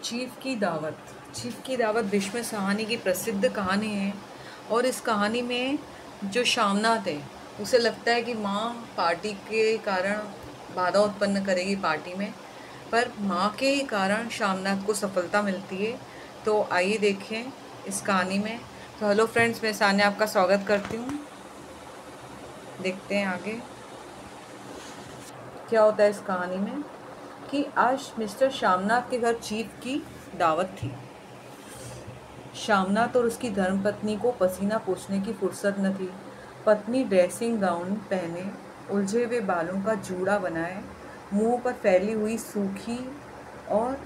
Chief की दावत। Chief की दावत भीष्म साहनी की प्रसिद्ध कहानी है। और इस कहानी में जो शामनाथ है उसे लगता है कि माँ पार्टी के कारण बाधा उत्पन्न करेगी पार्टी में, पर माँ के ही कारण शामनाथ को सफलता मिलती है। तो आइए देखें इस कहानी में। तो हेलो फ्रेंड्स, मैं सान्या आपका स्वागत करती हूँ। देखते हैं आगे क्या होता है इस कहानी में। कि आज मिस्टर शामनाथ के घर चीफ की दावत थी। शामनाथ और उसकी धर्मपत्नी को पसीना पोंछने की फुर्सत न थी। पत्नी ड्रेसिंग गाउन पहने, उलझे हुए बालों का जूड़ा बनाए, मुंह पर फैली हुई सूखी और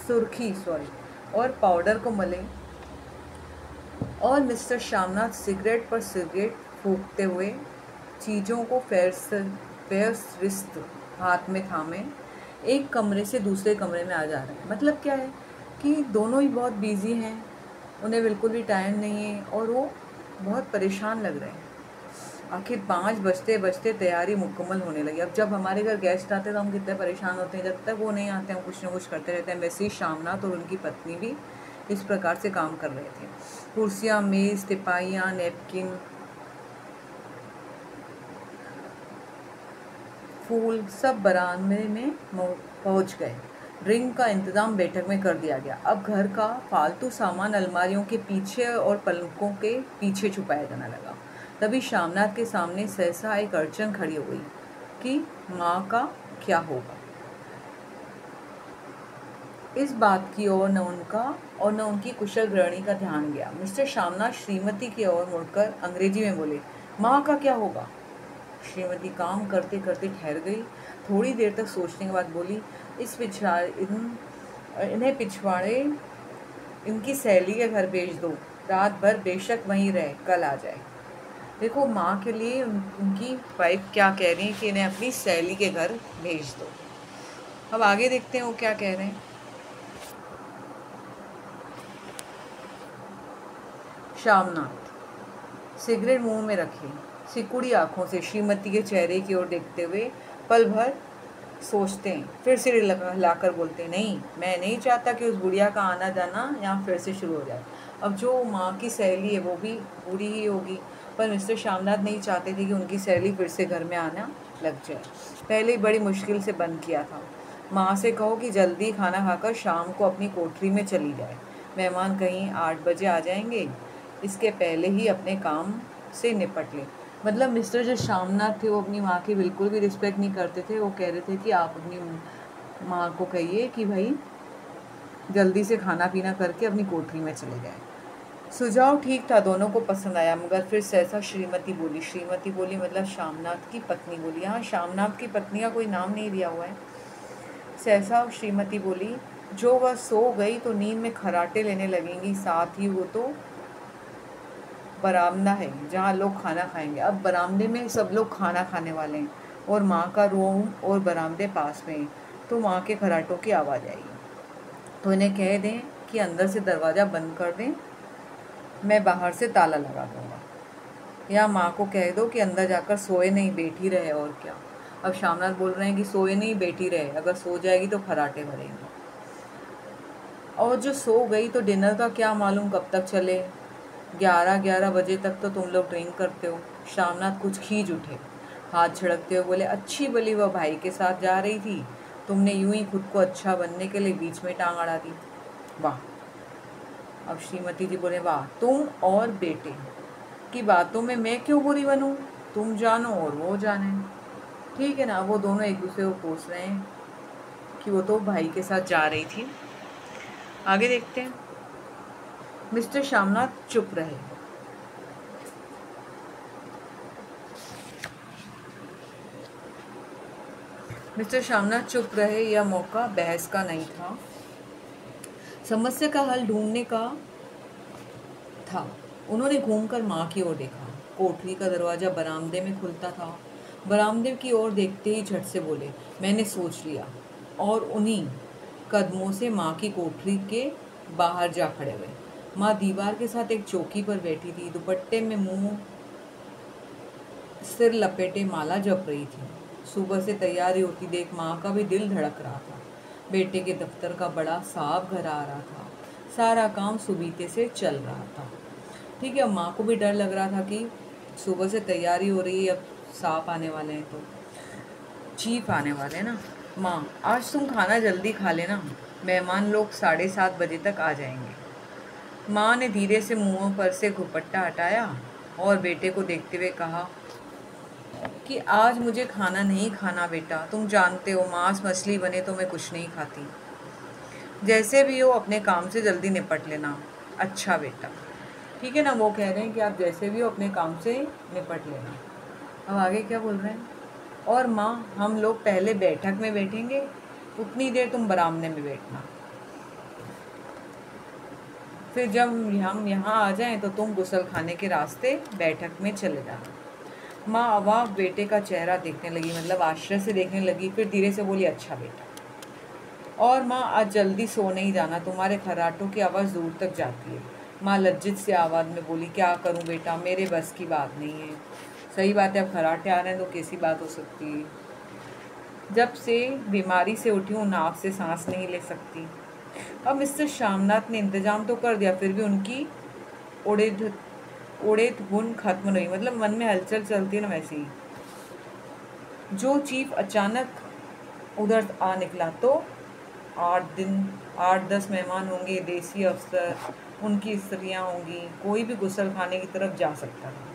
सुर्खी और पाउडर को मले, और मिस्टर शामनाथ सिगरेट पर सिगरेट फूंकते हुए चीज़ों को फेररिस्त हाथ में थामे एक कमरे से दूसरे कमरे में आ जा रहे हैं। मतलब क्या है कि दोनों ही बहुत बिजी हैं, उन्हें बिल्कुल भी टाइम नहीं है और वो बहुत परेशान लग रहे हैं। आखिर 5 बजते बजते तैयारी मुकम्मल होने लगी। अब जब हमारे घर गेस्ट आते हैं तो हम कितने परेशान होते हैं, जब तक वो नहीं आते हम कुछ ना कुछ करते रहते हैं। वैसे ही शामनाथ और उनकी पत्नी भी इस प्रकार से काम कर रहे थे। कुर्सियाँ, मेज़, तिपाहियाँ, नैपकिन, फूल सब बरामदे में पहुंच गए। ड्रिंक का इंतज़ाम बैठक में कर दिया गया। अब घर का फालतू सामान अलमारियों के पीछे और पलकों के पीछे छुपाया जाने लगा। तभी शामनाथ के सामने सहसा एक अड़चन खड़ी हो गई कि माँ का क्या होगा। इस बात की ओर न उनका और न उनकी कुशल गृहिणी का ध्यान गया। मिस्टर शामनाथ श्रीमती की ओर मुड़कर अंग्रेजी में बोले, माँ का क्या होगा। श्रीमती काम करते करते ठहर गई। थोड़ी देर तक सोचने के बाद बोली, इन्हें पिछवाड़े इनकी सहेली के घर भेज दो, रात भर बेशक वहीं रहे, कल आ जाए। देखो माँ के लिए उनकी वाइफ क्या कह रही है कि इन्हें अपनी सहेली के घर भेज दो। अब आगे देखते हैं वो क्या कह रहे हैं। शामनाथ सिगरेट मुंह में रखे सिकुड़ी आंखों से श्रीमती के चेहरे की ओर देखते हुए पल भर सोचते हैं, फिर सिर हिलाकर बोलते हैं, नहीं, मैं नहीं चाहता कि उस बुढ़िया का आना जाना यहाँ फिर से शुरू हो जाए। अब जो माँ की सहेली है वो भी बूढ़ी ही होगी, पर मिस्टर शामनाथ नहीं चाहते थे कि उनकी सहेली फिर से घर में आना लग जाए। पहले ही बड़ी मुश्किल से बंद किया था। माँ से कहो कि जल्दी खाना खाकर शाम को अपनी कोठरी में चली जाए। मेहमान कहीं 8 बजे आ जाएंगे, इसके पहले ही अपने काम से निपट लें। मतलब मिस्टर जो शामनाथ थे वो अपनी माँ की बिल्कुल भी रिस्पेक्ट नहीं करते थे। वो कह रहे थे कि आप अपनी माँ को कहिए कि भाई जल्दी से खाना पीना करके अपनी कोठरी में चले जाए। सुझाव ठीक था, दोनों को पसंद आया, मगर फिर सहसा श्रीमती बोली मतलब शामनाथ की पत्नी बोली। यहाँ शामनाथ की पत्नी का कोई नाम नहीं दिया हुआ है। सहसा श्रीमती बोली, जो वह सो गई तो नींद में खराटे लेने लगेंगी, साथ ही वो तो बरामदा है जहाँ लोग खाना खाएंगे। अब बरामदे में सब लोग खाना खाने वाले हैं और माँ का रूम और बरामदे पास में हैं, तो माँ के खराटों की आवाज़ आएगी। तो इन्हें कह दें कि अंदर से दरवाज़ा बंद कर दें, मैं बाहर से ताला लगा दूँगा। या माँ को कह दो कि अंदर जाकर सोए नहीं, बैठी रहे। और क्या। अब शामनाथ बोल रहे हैं कि सोए नहीं, बैठी रहे, अगर सो जाएगी तो खराटे भरेंगे। और जो सो गई तो डिनर का क्या मालूम कब तक चले। 11 बजे तक तो तुम लोग ड्रिंक करते हो। शामनाथ कुछ खींच उठे, हाथ झड़कते हुए बोले, अच्छी भली वह भाई के साथ जा रही थी, तुमने यूं ही खुद को अच्छा बनने के लिए बीच में टांग अड़ा दी। वाह। अब श्रीमती जी बोले, वाह, तुम और बेटे की बातों में मैं क्यों बुरी बनूं, तुम जानो और वो जाने। ठीक है ना। वो दोनों एक दूसरे को पूछ रहे हैं कि वो तो भाई के साथ जा रही थी। आगे देखते हैं। मिस्टर शामनाथ चुप रहे। मिस्टर शामनाथ चुप रहे। यह मौका बहस का नहीं था, समस्या का हल ढूंढने का था। उन्होंने घूमकर माँ की ओर देखा। कोठरी का दरवाज़ा बरामदे में खुलता था। बरामदे की ओर देखते ही झट से बोले, मैंने सोच लिया, और उन्हीं कदमों से माँ की कोठरी के बाहर जा खड़े हुए। माँ दीवार के साथ एक चौकी पर बैठी थी, दुपट्टे में मुंह सिर लपेटे माला जप रही थी। सुबह से तैयारी होती देख माँ का भी दिल धड़क रहा था। बेटे के दफ्तर का बड़ा साहब घर आ रहा था। सारा काम सुबीते से चल रहा था। ठीक है, माँ को भी डर लग रहा था कि सुबह से तैयारी हो रही है, अब साहब आने वाले हैं, तो चीफ आने वाले हैं ना। माँ, आज तुम खाना जल्दी खा लेना, मेहमान लोग 7:30 बजे तक आ जाएंगे। माँ ने धीरे से मुंह पर से दुपट्टा हटाया और बेटे को देखते हुए कहा कि आज मुझे खाना नहीं खाना बेटा, तुम जानते हो मांस मछली बने तो मैं कुछ नहीं खाती। जैसे भी हो अपने काम से जल्दी निपट लेना। अच्छा बेटा। ठीक है ना, वो कह रहे हैं कि आप जैसे भी हो अपने काम से निपट लेना। अब आगे क्या बोल रहे हैं? और माँ, हम लोग पहले बैठक में बैठेंगे, उतनी देर तुम बरामदे में बैठना, फिर जब हम यहाँ आ जाएं तो तुम गुसल खाने के रास्ते बैठक में चले जाना। माँ अवाक बेटे का चेहरा देखने लगी, मतलब आश्चर्य से देखने लगी, फिर धीरे से बोली, अच्छा बेटा। और माँ, आज जल्दी सो नहीं जाना, तुम्हारे खर्राटों की आवाज़ दूर तक जाती है। माँ लज्जित से आवाज़ में बोली, क्या करूँ बेटा, मेरे बस की बात नहीं है। सही बात है, अब खर्राटे आ रहे हैं तो कैसी बात हो सकती है। जब से बीमारी से उठी हूँ नाक से सांस नहीं ले सकती। अब मिस्टर श्यामनाथ ने इंतजाम तो कर दिया, फिर भी उनकी उड़ेद उड़ेद धुन खत्म नहीं, मतलब मन में हलचल चलती है ना, वैसे ही। जो चीफ अचानक उधर आ निकला तो 8-10 मेहमान होंगे, देसी अफसर, उनकी स्त्रियां होंगी, कोई भी गुसल खाने की तरफ जा सकता था।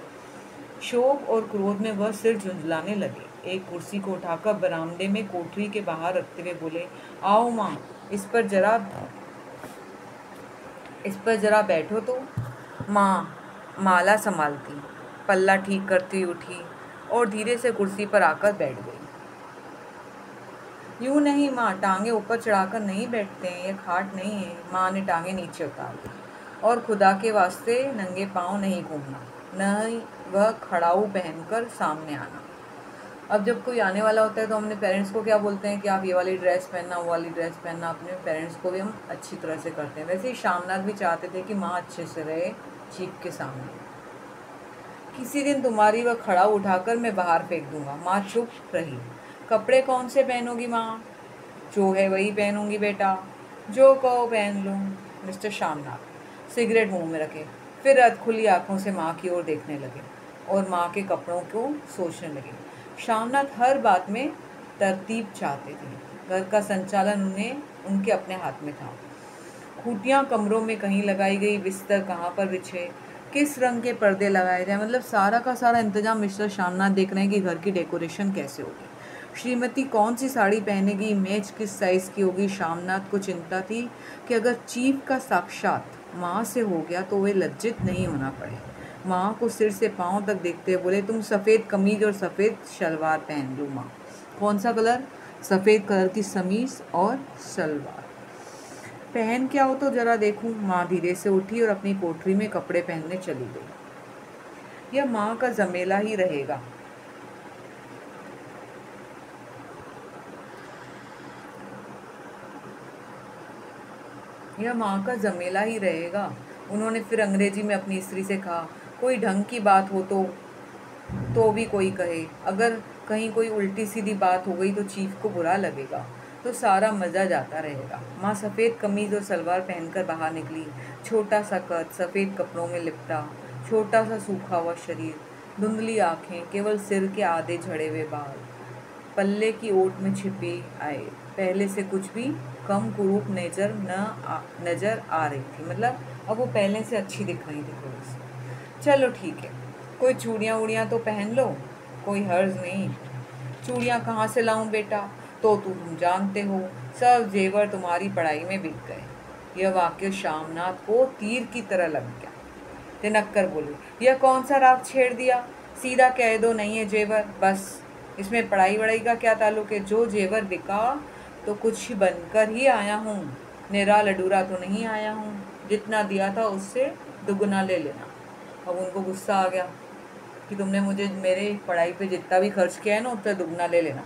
शोक और क्रोध में वह सिर झुंझलाने लगे। एक कुर्सी को उठाकर बरामदे में कोठरी के बाहर रखते हुए बोले, आओ माँ, इस पर जरा बैठो। तो माँ माला संभालती, पल्ला ठीक करती उठी और धीरे से कुर्सी पर आकर बैठ गई। यूं नहीं माँ, टांगे ऊपर चढ़ाकर नहीं बैठते हैं, यह खाट नहीं है। माँ ने टांगे नीचे उतार दी। और खुदा के वास्ते नंगे पाँव नहीं घूमना, नहीं वह खड़ाऊ पहनकर सामने आना। अब जब कोई आने वाला होता है तो हमने पेरेंट्स को क्या बोलते हैं कि आप ये वाली ड्रेस पहनना, वो वाली ड्रेस पहनना। अपने पेरेंट्स को भी हम अच्छी तरह से करते हैं। वैसे ही श्यामनाथ भी चाहते थे कि माँ अच्छे से रहे चीफ के सामने। किसी दिन तुम्हारी वह खड़ा उठाकर मैं बाहर फेंक दूंगा। माँ चुप रही। कपड़े कौन से पहनोगी माँ? जो है वही पहनूंगी बेटा, जो कहो पहन लूँ। मिस्टर श्यामनाथ सिगरेट मुंह में रखे, फिर अधखुली आंखों से माँ की ओर देखने लगे और माँ के कपड़ों को सोचने लगे। श्यामनाथ हर बात में तरतीब चाहते थे। घर का संचालन उनके अपने हाथ में था। खूटियाँ कमरों में कहीं लगाई गई, बिस्तर कहाँ पर बिछे, किस रंग के पर्दे लगाए जाए, मतलब सारा का सारा इंतजाम मिस्टर श्यामनाथ देख रहे हैं कि घर की डेकोरेशन कैसे होगी, श्रीमती कौन सी साड़ी पहनेगी, मेज किस साइज़ की होगी। श्यामनाथ को चिंता थी कि अगर चीफ का साक्षात माँ से हो गया तो वे लज्जित नहीं होना पड़े। माँ को सिर से पाँव तक देखते हुए बोले, तुम सफ़ेद कमीज और सफ़ेद शलवार पहन लो। माँ, कौन सा कलर? सफ़ेद कलर की समीज और सलवार। पहन क्या हो तो जरा देखूं। माँ धीरे से उठी और अपनी कोठरी में कपड़े पहनने चली गई। यह माँ का झमेला ही रहेगा। यह माँ का झमेला ही रहेगा। उन्होंने फिर अंग्रेजी में अपनी स्त्री से कहा, कोई ढंग की बात हो तो भी कोई कहे, अगर कहीं कोई उल्टी सीधी बात हो गई तो चीफ को बुरा लगेगा, तो सारा मज़ा जाता रहेगा। माँ सफ़ेद कमीज़ और सलवार पहनकर बाहर निकली। छोटा सा कद, सफ़ेद कपड़ों में लिपटा, छोटा सा सूखा हुआ शरीर, धुंधली आँखें, केवल सिर के आधे झड़े हुए बाल पल्ले की ओट में छिपे आए, पहले से कुछ भी कम कुरूप नज़र आ रही थी। मतलब अब वो पहले से अच्छी दिख रही थी थोड़ी सी। चलो ठीक है, कोई चूड़ियाँ वूड़ियाँ तो पहन लो, कोई हर्ज नहीं। चूड़ियाँ कहाँ से लाऊं बेटा? तो तुम जानते हो, सब जेवर तुम्हारी पढ़ाई में बिक गए। यह वाक्य श्यामनाथ को तीर की तरह लग गया। तिनक कर बोले, यह कौन सा राग छेड़ दिया? सीधा कह दो नहीं है जेवर, बस। इसमें पढ़ाई वढ़ाई का क्या ताल्लुक है? जो जेवर बिका तो कुछ बनकर ही आया हूँ, निरा लडूरा तो नहीं आया हूँ। जितना दिया था उससे दुगुना ले लेना। अब उनको गुस्सा आ गया कि तुमने मुझे मेरे पढ़ाई पे जितना भी खर्च किया है ना, उससे दुगना ले लेना।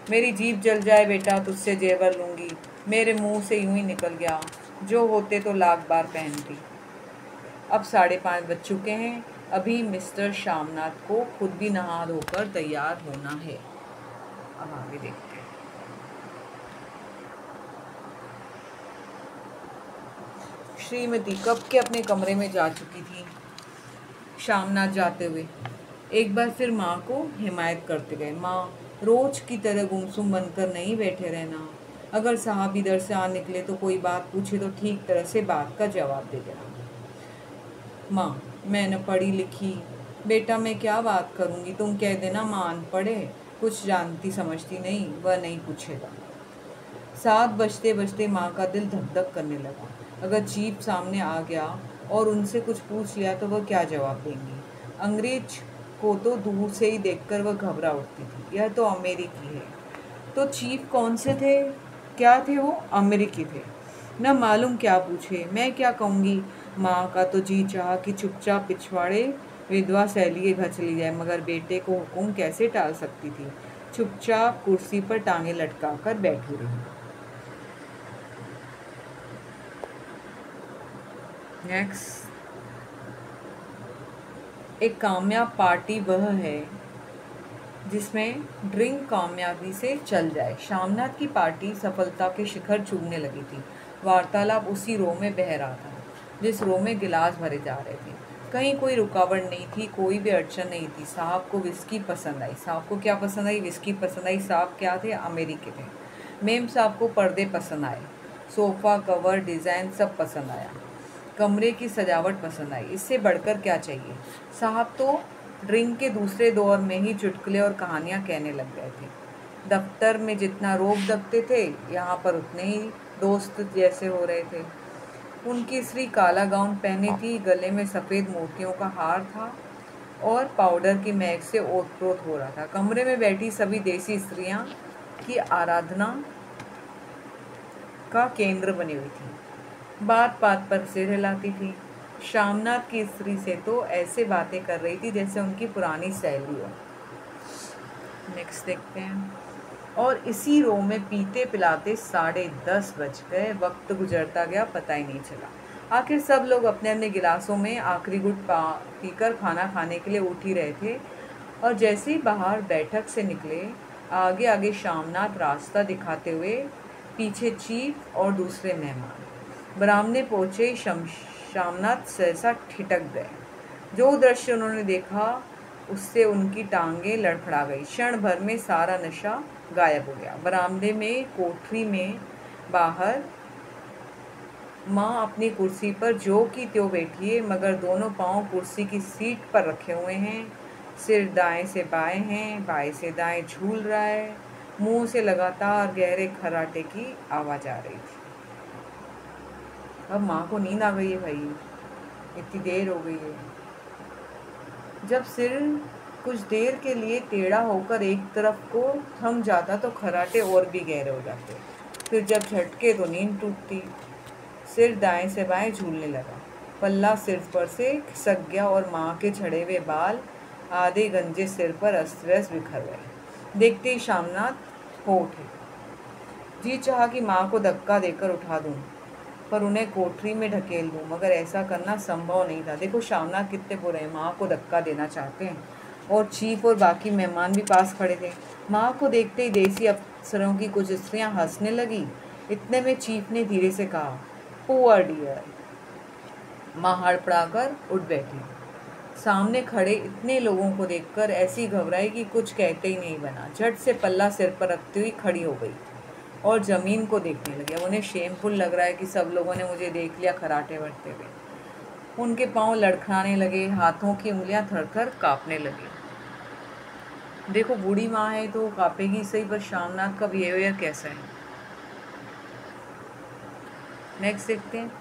मेरी जीभ जल जाए बेटा, तुझसे जेवर लूँगी। मेरे मुंह से यूं ही निकल गया, जो होते तो लाख बार पहनती। अब 5:30 बज चुके हैं। अभी मिस्टर श्यामनाथ को खुद भी नहा धोकर तैयार होना है। अब आगे देखते हैं। श्रीमती कब के अपने कमरे में जा चुकी थी। शामनाथ जाते हुए एक बार फिर माँ को हिमायत करते गए, माँ रोज की तरह गुमसुम बनकर नहीं बैठे रहना। अगर साहब इधर से आ निकले तो कोई बात पूछे तो ठीक तरह से बात का जवाब दे देना। माँ मैं न पढ़ी लिखी, बेटा मैं क्या बात करूँगी, तुम कह देना माँ अनपढ़ है, कुछ जानती समझती नहीं, वह नहीं पूछेगा। 7 बजते बजते माँ का दिल धक धक करने लगा। अगर चीफ सामने आ गया और उनसे कुछ पूछ लिया तो वह क्या जवाब देंगी। अंग्रेज को तो दूर से ही देखकर वह घबरा उठती थी। यह तो अमेरिकी है। तो चीफ कौन से थे, क्या थे वो? अमेरिकी थे। न मालूम क्या पूछे, मैं क्या कहूँगी। माँ का तो जी चाहा कि चुपचाप पिछवाड़े विधवा सैली के घर चली जाए, मगर बेटे को हुक्म कैसे टाल सकती थी। चुपचाप कुर्सी पर टांगे लटका कर बैठी रही। नेक्स्ट, एक कामयाब पार्टी वह है जिसमें ड्रिंक कामयाबी से चल जाए। शामनाथ की पार्टी सफलता के शिखर छूने लगी थी। वार्तालाप उसी रो में बह रहा था जिस रो में गिलास भरे जा रहे थे। कहीं कोई रुकावट नहीं थी, कोई भी अड़चन नहीं थी। साहब को विस्की पसंद आई। साहब को क्या पसंद आई? विस्की पसंद आई। साहब क्या थे? अमेरिकी थे। मेम साहब को पर्दे पसंद आए, सोफ़ा कवर डिज़ाइन सब पसंद आया, कमरे की सजावट पसंद आई। इससे बढ़कर क्या चाहिए। साहब तो ड्रिंक के दूसरे दौर में ही चुटकुले और कहानियाँ कहने लग गए थे। दफ्तर में जितना रोब दबते थे, यहाँ पर उतने ही दोस्त जैसे हो रहे थे। उनकी स्त्री काला गाउन पहनी थी, गले में सफ़ेद मोतियों का हार था और पाउडर की महक से ओत-प्रोत हो रहा था। कमरे में बैठी सभी देसी स्त्रियाँ की आराधना का केंद्र बनी हुई थी। बात बात पर सिर हिलाती थी। शामनाथ की स्त्री से तो ऐसे बातें कर रही थी जैसे उनकी पुरानी सहेली हो। नेक्स्ट देखते हैं। और इसी रो में पीते पिलाते 10:30 बज गए। वक्त गुजरता गया, पता ही नहीं चला। आखिर सब लोग अपने अपने गिलासों में आखिरी घुट पीकर खाना खाने के लिए उठ ही रहे थे और जैसे ही बाहर बैठक से निकले, आगे आगे शामनाथ रास्ता दिखाते हुए, पीछे चीफ और दूसरे मेहमान। बरामदे पहुँचे शामनाथ सहसा ठिठक गए। जो दृश्य उन्होंने देखा उससे उनकी टांगें लड़खड़ा गई। क्षण भर में सारा नशा गायब हो गया। बरामदे में कोठरी में बाहर माँ अपनी कुर्सी पर जो की त्यों बैठी है, मगर दोनों पांव कुर्सी की सीट पर रखे हुए हैं। सिर दाएं से बाएं हैं, बाएं से दाएं झूल रहा है। मुंह से लगातार गहरे खर्राटे की आवाज़ आ रही थी। अब माँ को नींद आ गई है भाई, इतनी देर हो गई है। जब सिर कुछ देर के लिए टेढ़ा होकर एक तरफ को थम जाता तो खर्राटे और भी गहरे हो जाते। फिर जब झटके तो नींद टूटती। सिर दाएं से बाएं झूलने लगा। पल्ला सिर पर से खिसक गया और माँ के झड़े हुए बाल आधे गंजे सिर पर अस्त व्यस्त बिखर गए। देखते ही शामनाथ हो उठे। जी चाहा कि माँ को धक्का देकर उठा दूं, पर उन्हें कोठरी में ढकेल दूं, मगर ऐसा करना संभव नहीं था। देखो शामनाथ कितने बुरे हैं, माँ को धक्का देना चाहते हैं। और चीफ और बाकी मेहमान भी पास खड़े थे। माँ को देखते ही देसी अफसरों की कुछ स्त्रियां हंसने लगी। इतने में चीफ ने धीरे से कहा, पुअर डियर। माँ हड़बड़ाकर उठ बैठी। सामने खड़े इतने लोगों को देखकर ऐसी घबराई कि कुछ कहते ही नहीं बना। झट से पल्ला सिर पर रखती हुई खड़ी हो गई और ज़मीन को देखने लगे। उन्हें शेमफुल लग रहा है कि सब लोगों ने मुझे देख लिया खराटे बढ़ते हुए। उनके पाँव लड़खड़ाने लगे, हाथों की उंगलियां थरथर कांपने लगी। देखो बूढ़ी माँ है तो कांपेगी सही, पर शामनाथ का बिहेवियर कैसा है। नेक्स्ट देखते हैं।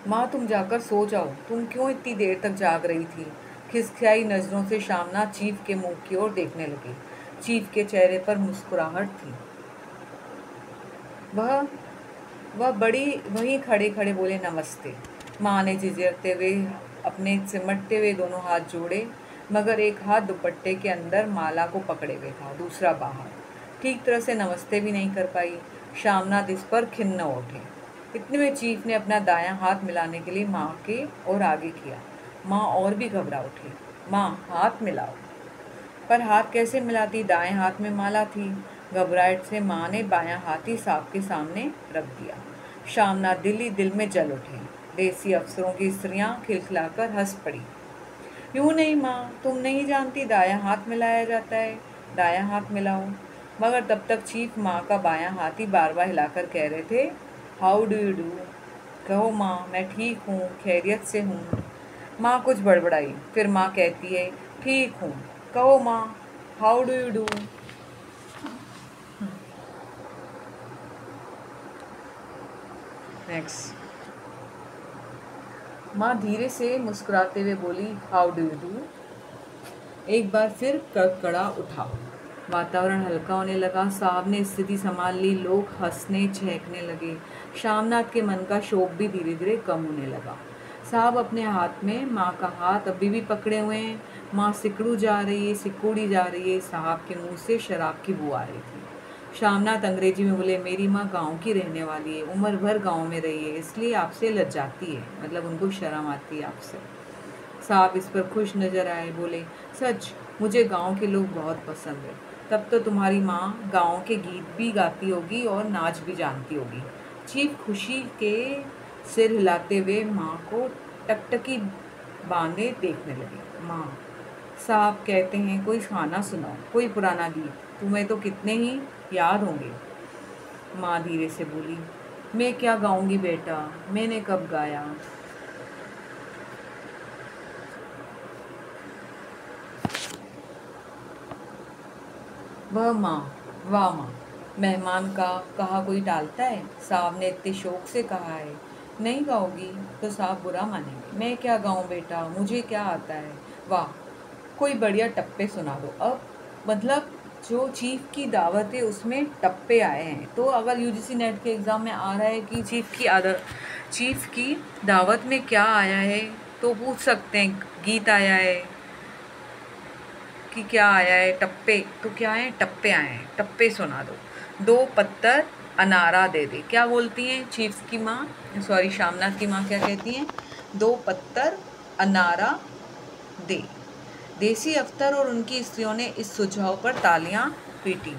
माँ तुम जाकर सो जाओ। तुम क्यों इतनी देर तक जाग रही थी। खिसखियाई नज़रों से शामनाथ चीफ के मुंह की ओर देखने लगी। चीफ के चेहरे पर मुस्कुराहट थी। वह बड़ी वहीं खड़े खड़े बोले, नमस्ते। माँ ने झिझकते हुए अपने सिमटते हुए दोनों हाथ जोड़े, मगर एक हाथ दुपट्टे के अंदर माला को पकड़े हुए था, दूसरा बाहर। ठीक तरह से नमस्ते भी नहीं कर पाई। शामनाथ इस पर खिन्न उठे। इतने में चीफ ने अपना दायां हाथ मिलाने के लिए माँ के और आगे किया। माँ और भी घबरा उठी। माँ, हाथ मिलाओ। पर हाथ कैसे मिलाती? दाएं हाथ में माला थी। घबराहट से माँ ने बायां हाथ ही साहब के सामने रख दिया। शामनाथ दिल ही दिल में जल उठे। देसी अफसरों की स्त्रियां खिलखिलाकर हंस पड़ी। यूँ नहीं माँ, तुम नहीं जानती दायां हाथ मिलाया जाता है, दायां हाथ मिलाओ। मगर तब तक चीफ माँ का बायां हाथ ही बार बार हिलाकर कह रहे थे, हाउ डू यू डू। कहो माँ, मैं ठीक हूँ, खैरियत से हूँ। माँ कुछ बड़बड़ाई, फिर माँ कहती है, ठीक हूँ। कहो माँ, how do you do. Next. माँ धीरे से मुस्कुराते हुए बोली, हाउ डू यू डू। एक बार फिर कड़कड़ा उठा। वातावरण हल्का होने लगा। साहब ने स्थिति संभाल ली। लोग हंसने चहकने लगे। शामनाथ के मन का शोक भी धीरे धीरे कम होने लगा। साहब अपने हाथ में माँ का हाथ अभी भी पकड़े हुए हैं। माँ सिकुड़ी जा रही है। साहब के मुंह से शराब की बू आ रही थी। शामनाथ अंग्रेजी में बोले, मेरी माँ गांव की रहने वाली है, उम्र भर गांव में रही है, इसलिए आपसे लज्जाती है, मतलब उनको शर्म आती है आपसे। साहब इस पर खुश नजर आए, बोले, सच, मुझे गांव के लोग बहुत पसंद है। तब तो तुम्हारी माँ गांव के गीत भी गाती होगी और नाच भी जानती होगी। चीफ खुशी के सिर हिलाते हुए माँ को टकटकी बांधे देखने लगे। माँ, साहब कहते हैं कोई खाना सुनाओ, कोई पुराना गीत, तुम्हें तो कितने ही याद होंगे। माँ धीरे से बोली, मैं क्या गाऊंगी बेटा, मैंने कब गाया। वाह माँ, मेहमान का कहा कोई टालता है। साहब ने इतने शौक से कहा है, नहीं गाओगी तो साहब बुरा मानेंगे। मैं क्या गाऊं बेटा, मुझे क्या आता है। वाह, कोई बढ़िया टप्पे सुना दो अब। मतलब जो चीफ की दावत है उसमें टप्पे आए हैं, तो अगर यूजीसी नेट के एग्ज़ाम में आ रहा है कि चीफ की दावत में क्या आया है, तो पूछ सकते हैं गीत आया है कि क्या आया है। टप्पे तो क्या है, टप्पे आए हैं, टप्पे सुना दो। दो पत्तर अनारा दे दे। क्या बोलती हैं चीफ की माँ, सॉरी शामनाथ की माँ क्या कहती हैं, दो पत्तर अनारा दे। देसी अफसर और उनकी स्त्रियों ने इस सुझाव पर तालियां पीटी।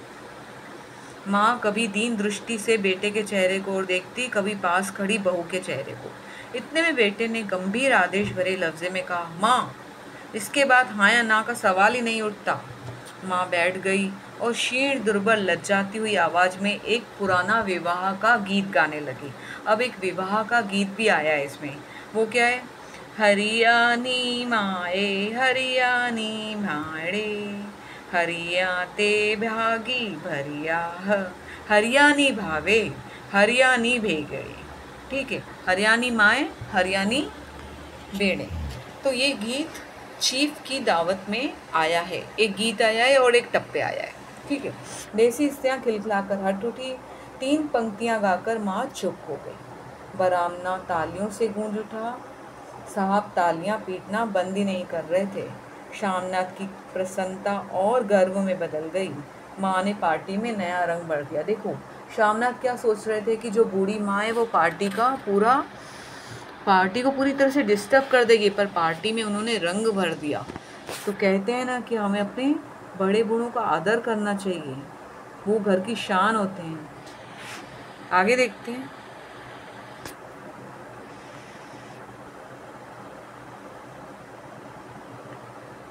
माँ कभी दीन दृष्टि से बेटे के चेहरे को और देखती, कभी पास खड़ी बहू के चेहरे को। इतने में बेटे ने गंभीर आदेश भरे लफ्जे में कहा, माँ, इसके बाद हाँ या ना का सवाल ही नहीं उठता। माँ बैठ गई और क्षीण दुर्बल लज्जाती हुई आवाज में एक पुराना विवाह का गीत गाने लगी। अब एक विवाह का गीत भी आया है इसमें। वो क्या है, हरियाणी माए हरियाणी माड़े, हरिया ते भागी भरिया, हरियाणी भावे हरियाणी भेगे। ठीक है, हरियाणी माए हरियाणी बेड़े। तो ये गीत चीफ की दावत में आया है, एक गीत आया है और एक टप्पे आया है। ठीक है, देसी स्त्रियां खिलखिलाकर हट उठी। 3 पंक्तियां गाकर माँ चुप हो गई। बरामना तालियों से गूंज उठा। साहब तालियां पीटना बंद ही नहीं कर रहे थे। शामनाथ की प्रसन्नता और गर्व में बदल गई। माँ ने पार्टी में नया रंग भर दिया। देखो शामनाथ क्या सोच रहे थे कि जो बूढ़ी माँ है वो पार्टी को पूरी तरह से डिस्टर्ब कर देगी, पर पार्टी में उन्होंने रंग भर दिया। तो कहते हैं ना कि हमें अपने बड़े बूढ़ों का आदर करना चाहिए, वो घर की शान होते हैं। आगे देखते हैं।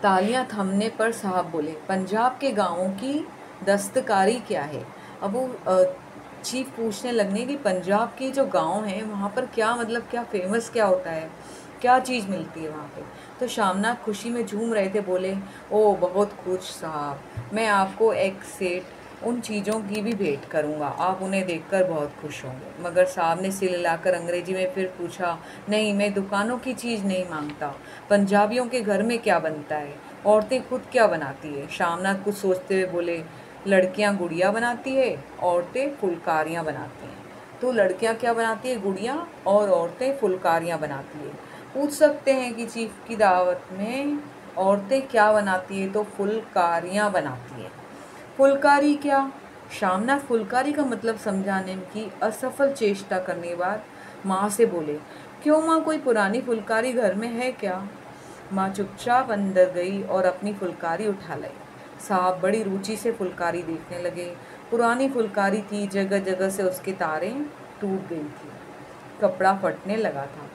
तालियां थमने पर साहब बोले, पंजाब के गांवों की दस्तकारी क्या है। अब वो चीफ पूछने लगने कि पंजाब के जो गांव हैं वहाँ पर क्या, मतलब क्या फेमस क्या होता है, क्या चीज़ मिलती है वहाँ पे। तो शामनाथ खुशी में झूम रहे थे, बोले, ओ बहुत खुश साहब, मैं आपको एक सेट उन चीज़ों की भी भेंट करूंगा, आप उन्हें देखकर बहुत खुश होंगे। मगर साहब ने सिर हिलाकर अंग्रेजी में फिर पूछा, नहीं, मैं दुकानों की चीज़ नहीं मांगता। पंजाबियों के घर में क्या बनता है, औरतें खुद क्या बनाती है। शामनाथ कुछ सोचते हुए बोले, लड़कियां गुड़िया बनाती है, औरतें फुलकारियाँ बनाती हैं। तो लड़कियां क्या बनाती है, गुड़िया, और औरतें फुलकारियाँ बनाती है। पूछ सकते हैं कि चीफ की दावत में औरतें क्या बनाती है, तो फुलकारियाँ बनाती है। फुलकारी क्या, शामनाथ फुलकारी का मतलब समझाने की असफल चेष्टा करने के बाद माँ से बोले, क्यों माँ, कोई पुरानी फुलकारी घर में है क्या? माँ चुपचाप अंदर गई और अपनी फुलकारी उठा लाई। साहब बड़ी रुचि से फुलकारी देखने लगे। पुरानी फुलकारी थी, जगह जगह से उसके तारें टूट गई थी, कपड़ा फटने लगा था।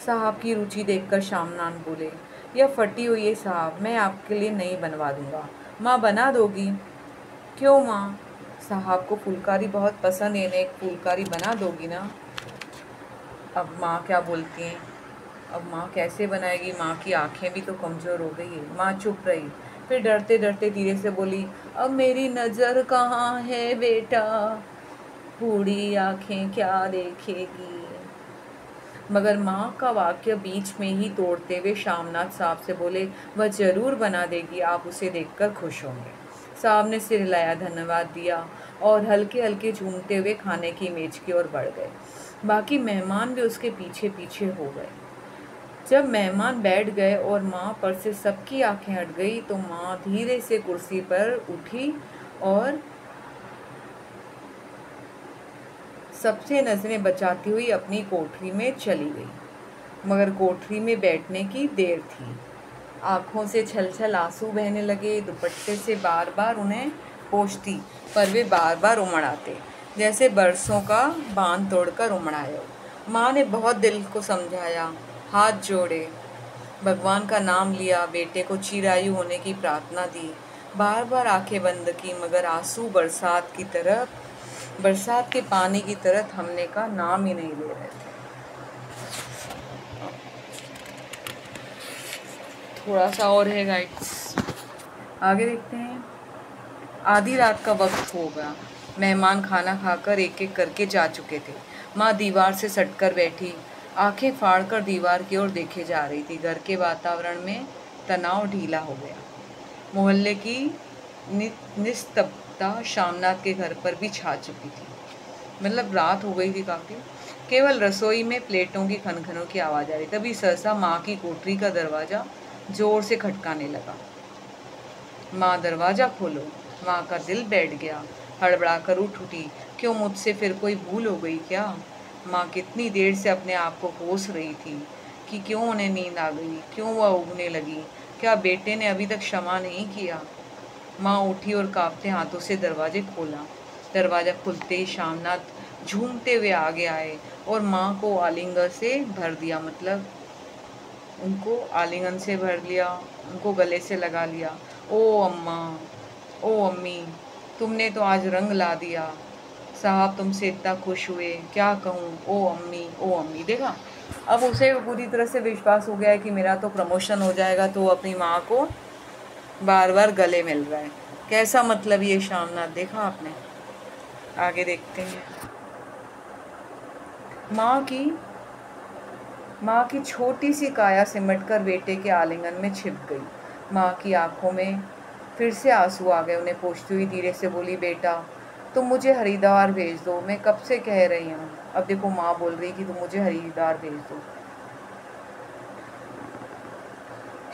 साहब की रुचि देखकर शामनाथ बोले, यह फटी हुई है साहब, मैं आपके लिए नई बनवा दूंगा। माँ बना दोगी? क्यों माँ, साहब को फुलकारी बहुत पसंद है, एक फुलकारी बना दोगी ना? अब माँ क्या बोलती हैं, अब माँ कैसे बनाएगी? माँ की आंखें भी तो कमज़ोर हो गई है। माँ चुप रही, फिर डरते डरते धीरे से बोली, अब मेरी नज़र कहाँ है बेटा, बूढ़ी आंखें क्या देखेगी? मगर माँ का वाक्य बीच में ही तोड़ते हुए शामनाथ साहब से बोले, वह ज़रूर बना देगी, आप उसे देखकर खुश होंगे। साहब ने सिर हिलाया, धन्यवाद दिया और हल्के हल्के झूमते हुए खाने की मेज की ओर बढ़ गए। बाकी मेहमान भी उसके पीछे पीछे हो गए। जब मेहमान बैठ गए और माँ पर से सबकी आंखें हट गई तो माँ धीरे से कुर्सी पर उठी और सबसे नजरें बचाती हुई अपनी कोठरी में चली गई। मगर कोठरी में बैठने की देर थी। आंखों से छल छल आंसू बहने लगे। दुपट्टे से बार बार उन्हें पोंछती, पर वे बार बार उमड़ आते, जैसे बरसों का बांध तोड़कर उमड़ आए हो। माँ ने बहुत दिल को समझाया, हाथ जोड़े, भगवान का नाम लिया, बेटे को चिरायु होने की प्रार्थना दी, बार बार आंखें बंद की, मगर आंसू बरसात के पानी की तरह थमने का नाम ही नहीं ले रहे थे। थोड़ा सा और है गाइड्स, आगे देखते हैं। आधी रात का वक्त होगा। मेहमान खाना खाकर एक एक करके जा चुके थे। माँ दीवार से सटकर बैठी, आंखें फाड़कर दीवार की ओर देखे जा रही थी। घर के वातावरण में तनाव ढीला हो गया। मोहल्ले की निस्तब्धता शामनाथ के घर पर भी छा चुकी थी। मतलब रात हो गई थी काफ़ी। केवल रसोई में प्लेटों की खनखनों की आवाज़ आ रही। तभी सहसा माँ की कोठरी का दरवाज़ा जोर से खटकाने लगा। माँ, दरवाज़ा खोलो। माँ का दिल बैठ गया, हड़बड़ा कर उठ उठी। क्यों, मुझसे फिर कोई भूल हो गई क्या? माँ कितनी देर से अपने आप को कोस रही थी कि क्यों उन्हें नींद आ गई, क्यों वह उगने लगी, क्या बेटे ने अभी तक क्षमा नहीं किया? माँ उठी और कांपते हाथों से दरवाजे खोला। दरवाज़ा खुलते ही शामनाथ झूमते हुए आगे आए और माँ को आलिंगन से भर दिया। मतलब उनको आलिंगन से भर लिया, उनको गले से लगा लिया। ओ अम्मा, ओ अम्मी, तुमने तो आज रंग ला दिया। साहब तुमसे इतना खुश हुए, क्या कहूँ। ओ अम्मी, ओ अम्मी। देखा, अब उसे पूरी तरह से विश्वास हो गया है कि मेरा तो प्रमोशन हो जाएगा, तो अपनी माँ को बार बार गले मिल रहा है। कैसा मतलब ये शामनाथ, देखा आपने। आगे देखते हैं। माँ की छोटी सी काया सिमटकर बेटे के आलिंगन में छिप गई। माँ की आंखों में फिर से आंसू आ गए। उन्हें पोंछती हुई धीरे से बोली, बेटा तुम मुझे हरिद्वार भेज दो, मैं कब से कह रही हूँ। अब देखो माँ बोल रही कि तुम मुझे हरिद्वार भेज दो।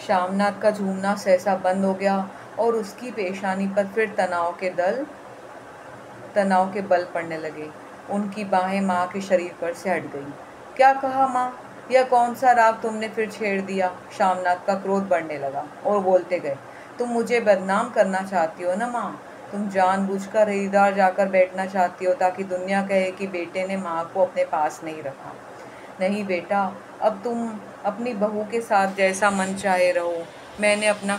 शामनाथ का झूमना सहसा बंद हो गया और उसकी पेशानी पर फिर तनाव के बल पड़ने लगे। उनकी बाहें माँ के शरीर पर से हट गई। क्या कहा माँ, यह कौन सा राग तुमने फिर छेड़ दिया? शामनाथ का क्रोध बढ़ने लगा और बोलते गए, तुम मुझे बदनाम करना चाहती हो ना माँ, तुम जानबूझकर हरिद्वार जाकर बैठना चाहती हो ताकि दुनिया कहे कि बेटे ने माँ को अपने पास नहीं रखा। नहीं बेटा, अब तुम अपनी बहू के साथ जैसा मन चाहे रहो। मैंने अपना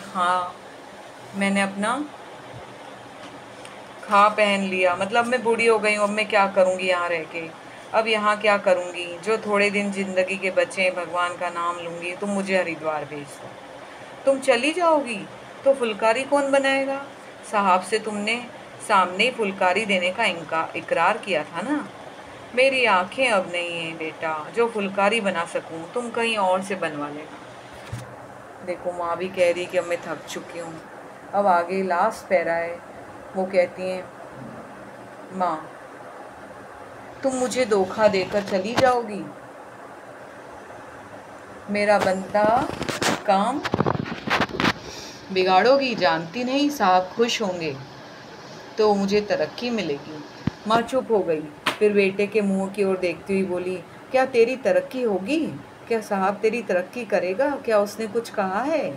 खा पहन लिया, मतलब मैं बूढ़ी हो गई हूँ, अब मैं क्या करूँगी यहाँ रह के। अब यहाँ क्या करूँगी, जो थोड़े दिन ज़िंदगी के बचे हैं भगवान का नाम लूँगी। तुम मुझे हरिद्वार भेज दो। तुम चली जाओगी तो फुलकारी कौन बनाएगा? साहब से तुमने सामने ही फुलकारी देने का इकरार किया था ना। मेरी आंखें अब नहीं हैं बेटा जो फुलकारी बना सकूं, तुम कहीं और से बनवा लेना। देखो माँ भी कह रही कि अब मैं थक चुकी हूँ। अब आगे लास्ट पैरा है, वो कहती हैं, माँ तुम मुझे धोखा देकर चली जाओगी, मेरा बनता काम बिगाड़ोगी, जानती नहीं साहब खुश होंगे। तो मुझे तरक्की मिलेगी। माँ चुप हो गई, फिर बेटे के मुंह की ओर देखती हुई बोली, क्या तेरी तरक्की होगी? क्या साहब तेरी तरक्की करेगा? क्या उसने कुछ कहा है?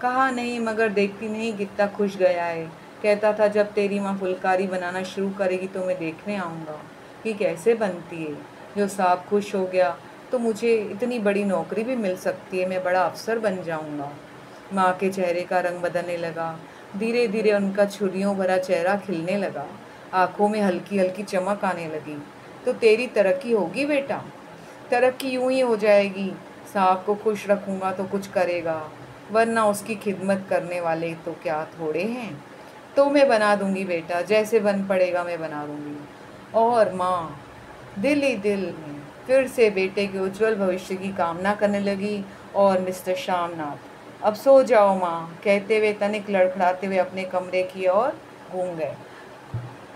कहा नहीं, मगर देखती नहीं कितना खुश गया है। कहता था जब तेरी माँ फुलकारी बनाना शुरू करेगी तो मैं देखने आऊँगा कि कैसे बनती है। जो साहब खुश हो गया तो मुझे इतनी बड़ी नौकरी भी मिल सकती है, मैं बड़ा अफसर बन जाऊँगा। माँ के चेहरे का रंग बदलने लगा। धीरे धीरे उनका छुरियों भरा चेहरा खिलने लगा, आंखों में हल्की हल्की चमक आने लगी। तो तेरी तरक्की होगी बेटा, तरक्की यूं ही हो जाएगी। साहब को खुश रखूंगा तो कुछ करेगा, वरना उसकी खिदमत करने वाले तो क्या थोड़े हैं। तो मैं बना दूंगी बेटा, जैसे बन पड़ेगा मैं बना दूंगी। और माँ दिल ही दिल में फिर से बेटे के उज्जवल भविष्य की कामना करने लगी। और मिस्टर श्यामनाथ, अब सो जाओ माँ, कहते हुए तनिक लड़खड़ाते हुए अपने कमरे की ओर घूम गए।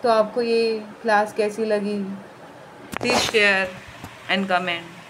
तो आपको ये क्लास कैसी लगी? Please share and comment.